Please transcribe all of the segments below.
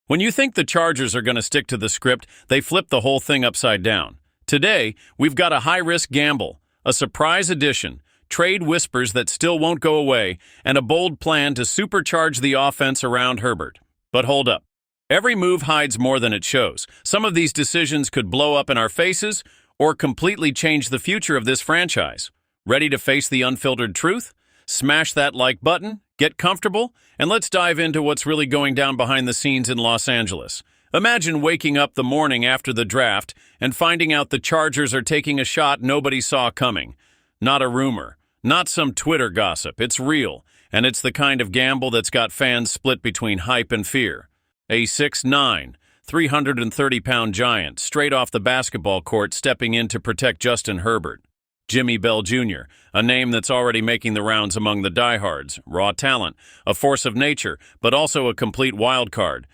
When you think the Chargers are going to stick to the script, they flip the whole thing upside down. Today, we've got a high-risk gamble, a surprise addition, trade whispers that still won't go away, and a bold plan to supercharge the offense around Herbert. But hold up. Every move hides more than it shows. Some of these decisions could blow up in our faces or completely change the future of this franchise. Ready to face the unfiltered truth? Smash that like button, get comfortable, and let's dive into what's really going down behind the scenes in Los Angeles. Imagine waking up the morning after the draft and finding out the Chargers are taking a shot nobody saw coming. Not a rumor, not some Twitter gossip. It's real, and it's the kind of gamble that's got fans split between hype and fear. A 6'9", 330-pound giant straight off the basketball court stepping in to protect Justin Herbert. Jimmy Bell Jr., a name that's already making the rounds among the diehards, raw talent, a force of nature, but also a complete wild card.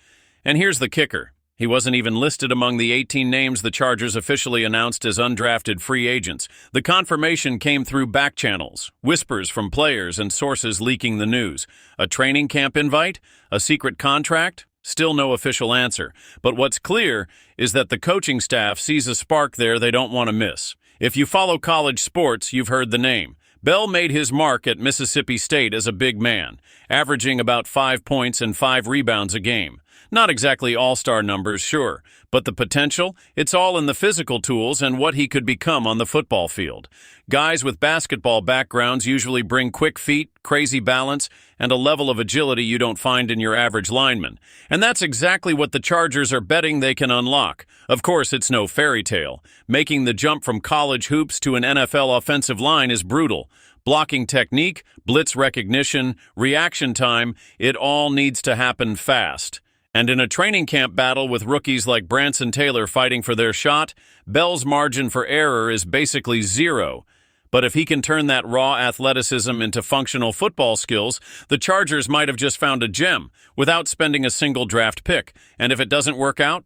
And here's the kicker. He wasn't even listed among the 18 names the Chargers officially announced as undrafted free agents. The confirmation came through back channels, whispers from players and sources leaking the news. A training camp invite? A secret contract? Still no official answer. But what's clear is that the coaching staff sees a spark there they don't want to miss. If you follow college sports, you've heard the name. Bell made his mark at Mississippi State as a big man, averaging about 5 points and 5 rebounds a game. Not exactly all-star numbers, sure, but the potential, it's all in the physical tools and what he could become on the football field. Guys with basketball backgrounds usually bring quick feet, crazy balance, and a level of agility you don't find in your average lineman. And that's exactly what the Chargers are betting they can unlock. Of course, it's no fairy tale. Making the jump from college hoops to an NFL offensive line is brutal. Blocking technique, blitz recognition, reaction time, it all needs to happen fast. And in a training camp battle with rookies like Branson Taylor fighting for their shot, Bell's margin for error is basically zero. But if he can turn that raw athleticism into functional football skills, the Chargers might have just found a gem without spending a single draft pick. And if it doesn't work out,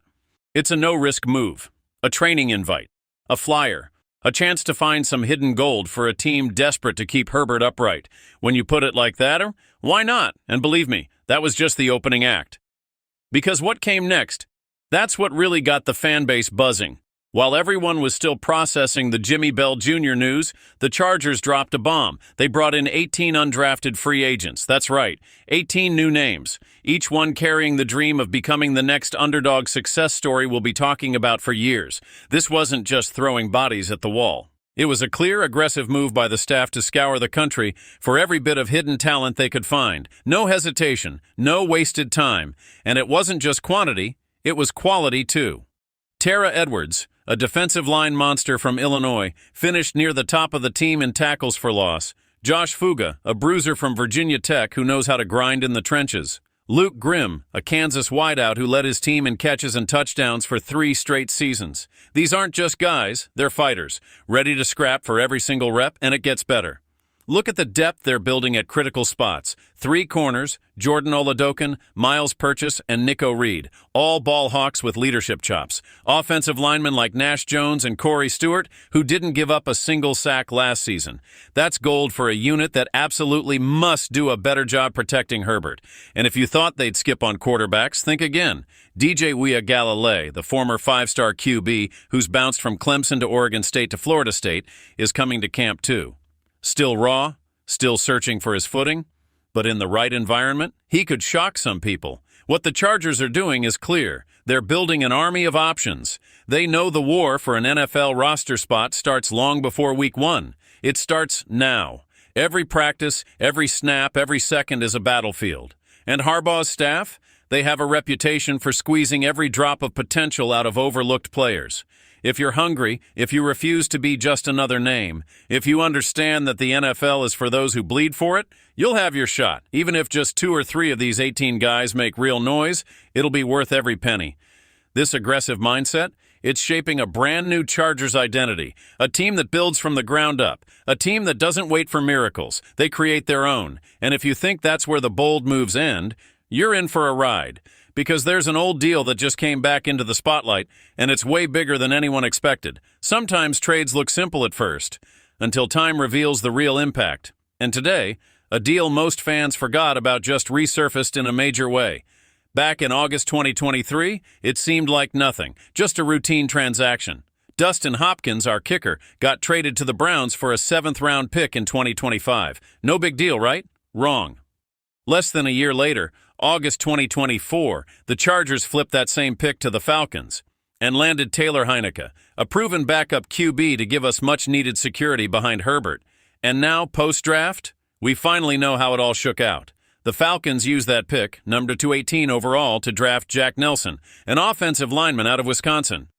it's a no-risk move, a training invite, a flyer, a chance to find some hidden gold for a team desperate to keep Herbert upright. When you put it like that, why not? And believe me, that was just the opening act. Because what came next? That's what really got the fan base buzzing. While everyone was still processing the Jimmy Bell Jr. news, the Chargers dropped a bomb. They brought in 18 undrafted free agents. That's right, 18 new names, each one carrying the dream of becoming the next underdog success story we'll be talking about for years. This wasn't just throwing bodies at the wall. It was a clear, aggressive move by the staff to scour the country for every bit of hidden talent they could find. No hesitation, no wasted time. And it wasn't just quantity, it was quality too. Tara Edwards, a defensive line monster from Illinois, finished near the top of the team in tackles for loss. Josh Fuga, a bruiser from Virginia Tech who knows how to grind in the trenches. Luke Grimm, a Kansas wideout who led his team in catches and touchdowns for 3 straight seasons. These aren't just guys, they're fighters, ready to scrap for every single rep, and it gets better. Look at the depth they're building at critical spots. 3 corners, Jordan Oladokin, Miles Purchase, and Nico Reed, all ball hawks with leadership chops. Offensive linemen like Nash Jones and Corey Stewart, who didn't give up a single sack last season. That's gold for a unit that absolutely must do a better job protecting Herbert. And if you thought they'd skip on quarterbacks, think again. DJ Uiagalelei, the former 5-star QB who's bounced from Clemson to Oregon State to Florida State, is coming to camp too. Still raw, still searching for his footing, but in the right environment, he could shock some people. What the Chargers are doing is clear. They're building an army of options. They know the war for an NFL roster spot starts long before week 1. It starts now. Every practice, every snap, every second is a battlefield. And Harbaugh's staff? They have a reputation for squeezing every drop of potential out of overlooked players. If you're hungry, if you refuse to be just another name, if you understand that the NFL is for those who bleed for it, you'll have your shot. Even if just 2 or 3 of these 18 guys make real noise, it'll be worth every penny. This aggressive mindset, it's shaping a brand new Chargers identity, a team that builds from the ground up, a team that doesn't wait for miracles. They create their own. And if you think that's where the bold moves end, you're in for a ride. Because there's an old deal that just came back into the spotlight, and it's way bigger than anyone expected. Sometimes trades look simple at first, until time reveals the real impact. And today, a deal most fans forgot about just resurfaced in a major way. Back in August 2023, it seemed like nothing, just a routine transaction. Dustin Hopkins, our kicker, got traded to the Browns for a 7th-round pick in 2025. No big deal, right? Wrong. Less than a year later, August 2024, the Chargers flipped that same pick to the Falcons and landed Taylor Heinicke, a proven backup QB to give us much-needed security behind Herbert. And now, post-draft, we finally know how it all shook out. The Falcons used that pick, number 218 overall, to draft Jack Nelson, an offensive lineman out of Wisconsin.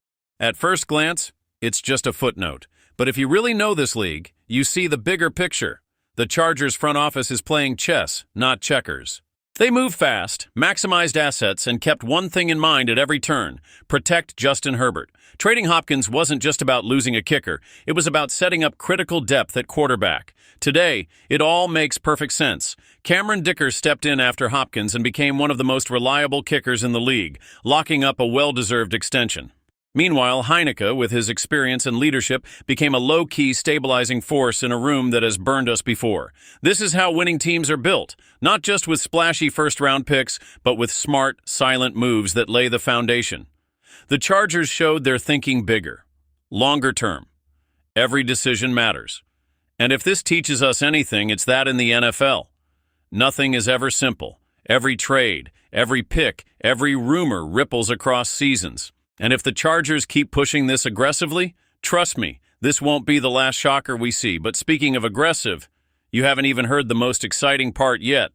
At first glance, it's just a footnote. But if you really know this league, you see the bigger picture. The Chargers front office is playing chess, not checkers. They moved fast, maximized assets, and kept one thing in mind at every turn: protect Justin Herbert. Trading Hopkins wasn't just about losing a kicker, it was about setting up critical depth at quarterback. Today, it all makes perfect sense. Cameron Dicker stepped in after Hopkins and became one of the most reliable kickers in the league, locking up a well-deserved extension. Meanwhile, Heinicke, with his experience and leadership, became a low-key stabilizing force in a room that has burned us before. This is how winning teams are built, not just with splashy first-round picks, but with smart, silent moves that lay the foundation. The Chargers showed they're thinking bigger, longer term. Every decision matters. And if this teaches us anything, it's that in the NFL. Nothing is ever simple. Every trade, every pick, every rumor ripples across seasons. And if the Chargers keep pushing this aggressively, trust me, this won't be the last shocker we see. But speaking of aggressive, you haven't even heard the most exciting part yet.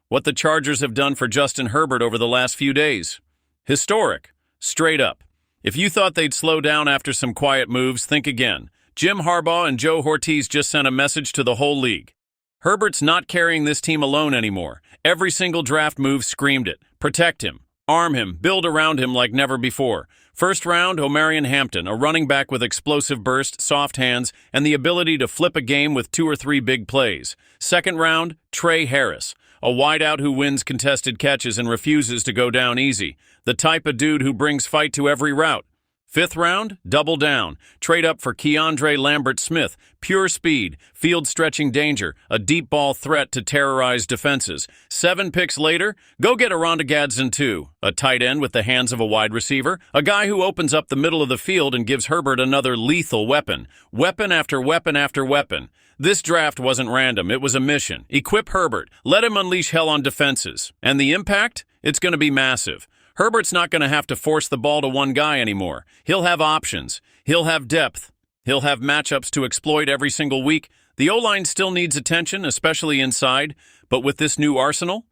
What the Chargers have done for Justin Herbert over the last few days. Historic. Straight up. If you thought they'd slow down after some quiet moves, think again. Jim Harbaugh and Joe Ortiz just sent a message to the whole league. Herbert's not carrying this team alone anymore. Every single draft move screamed it. Protect him. Arm him, build around him like never before. First round, Omarion Hampton, a running back with explosive burst, soft hands, and the ability to flip a game with 2 or 3 big plays. Second round, Trey Harris, a wideout who wins contested catches and refuses to go down easy. The type of dude who brings fight to every route. Fifth round, double down. Trade up for Keandre Lambert-Smith. Pure speed, field-stretching danger, a deep ball threat to terrorize defenses. 7 picks later, go get Aronda Gadsden too. A tight end with the hands of a wide receiver. A guy who opens up the middle of the field and gives Herbert another lethal weapon. Weapon after weapon after weapon. This draft wasn't random, it was a mission. Equip Herbert. Let him unleash hell on defenses. And the impact? It's going to be massive. Herbert's not going to have to force the ball to one guy anymore. He'll have options. He'll have depth. He'll have matchups to exploit every single week. The O-line still needs attention, especially inside, but with this new arsenal,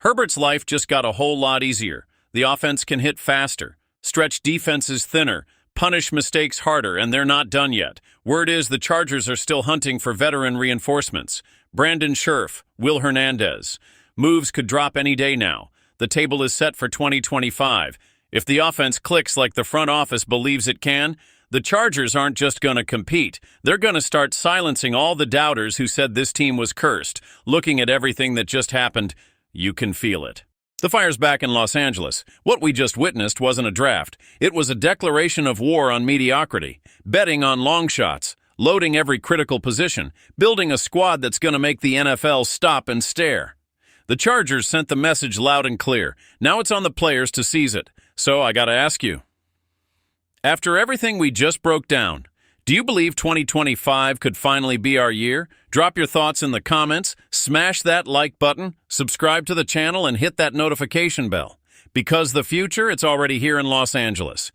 Herbert's life just got a whole lot easier. The offense can hit faster, stretch defenses thinner, punish mistakes harder, and they're not done yet. Word is the Chargers are still hunting for veteran reinforcements. Brandon Scherf, Will Hernandez. Moves could drop any day now. The table is set for 2025. If the offense clicks like the front office believes it can, the Chargers aren't just going to compete. They're going to start silencing all the doubters who said this team was cursed. Looking at everything that just happened, you can feel it. The fire's back in Los Angeles. What we just witnessed wasn't a draft. It was a declaration of war on mediocrity, betting on long shots, loading every critical position, building a squad that's going to make the NFL stop and stare. The Chargers sent the message loud and clear. Now it's on the players to seize it. So I gotta ask you, after everything we just broke down, do you believe 2025 could finally be our year? Drop your thoughts in the comments, smash that like button, subscribe to the channel, and hit that notification bell. Because the future, it's already here in Los Angeles.